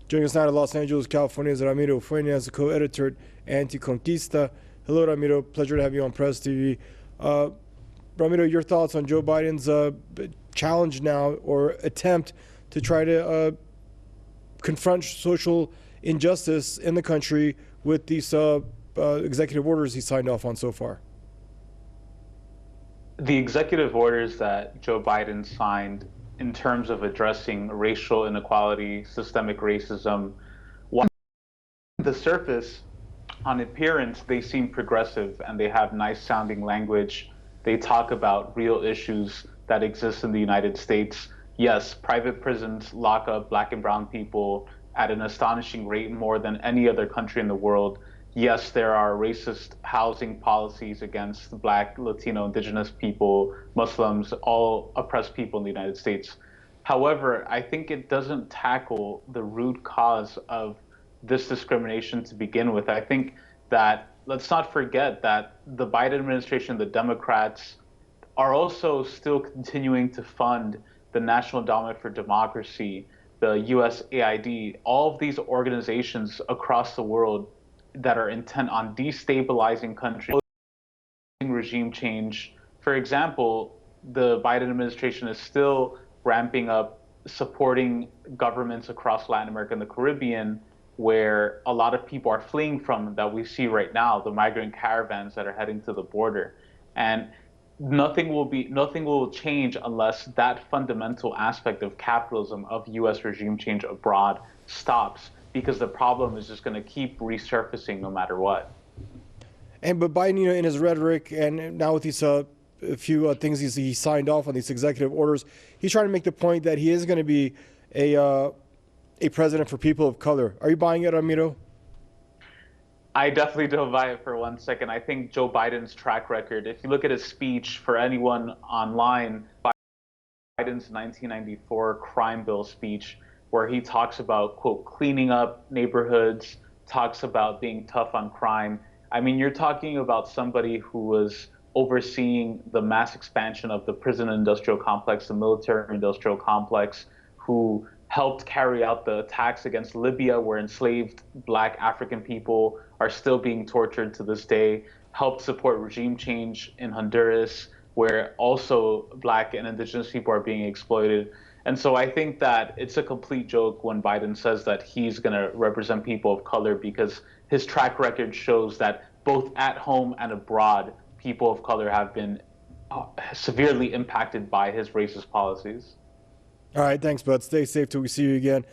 Joining us now in Los Angeles, California is Ramiro Fuentes, the co-editor at Anticonquista. Hello, Ramiro. Pleasure to have you on Press TV. Ramiro, your thoughts on Joe Biden's challenge now, or attempt to try to confront social injustice in the country with these executive orders he signed off on so far? The executive orders that Joe Biden signed in terms of addressing racial inequality, systemic racism, on the surface, on appearance, they seem progressive and they have nice sounding language. They talk about real issues that exist in the United States. Yes, private prisons lock up Black and brown people at an astonishing rate, more than any other country in the world. Yes, there are racist housing policies against Black, Latino, Indigenous people, Muslims, all oppressed people in the United States. However, I think it doesn't tackle the root cause of this discrimination to begin with. I think that let's not forget that the Biden administration, the Democrats, are also still continuing to fund the National Endowment for Democracy, the USAID, all of these organizations across the world that are intent on destabilizing countries, regime change. For example, the Biden administration is still ramping up supporting governments across Latin America and the Caribbean, where a lot of people are fleeing from, that we see right now, the migrant caravans that are heading to the border. And nothing will change unless that fundamental aspect of capitalism, of US regime change abroad, stops, because the problem is just going to keep resurfacing no matter what. But Biden, in his rhetoric, and now with these a few things he signed off on, these executive orders, he's trying to make the point that he is going to be a president for people of color. Are you buying it, Ramiro? I definitely don't buy it for 1 second. I think Joe Biden's track record, if you look at his speech, for anyone online, Biden's 1994 crime bill speech, where he talks about, quote, cleaning up neighborhoods, talks about being tough on crime. I mean, you're talking about somebody who was overseeing the mass expansion of the prison industrial complex, the military industrial complex, who helped carry out the attacks against Libya, where enslaved Black African people are still being tortured to this day, helped support regime change in Honduras, where also Black and Indigenous people are being exploited. And so I think that it's a complete joke when Biden says that he's going to represent people of color, because his track record shows that both at home and abroad, people of color have been severely impacted by his racist policies. All right, thanks, bud. Stay safe till we see you again.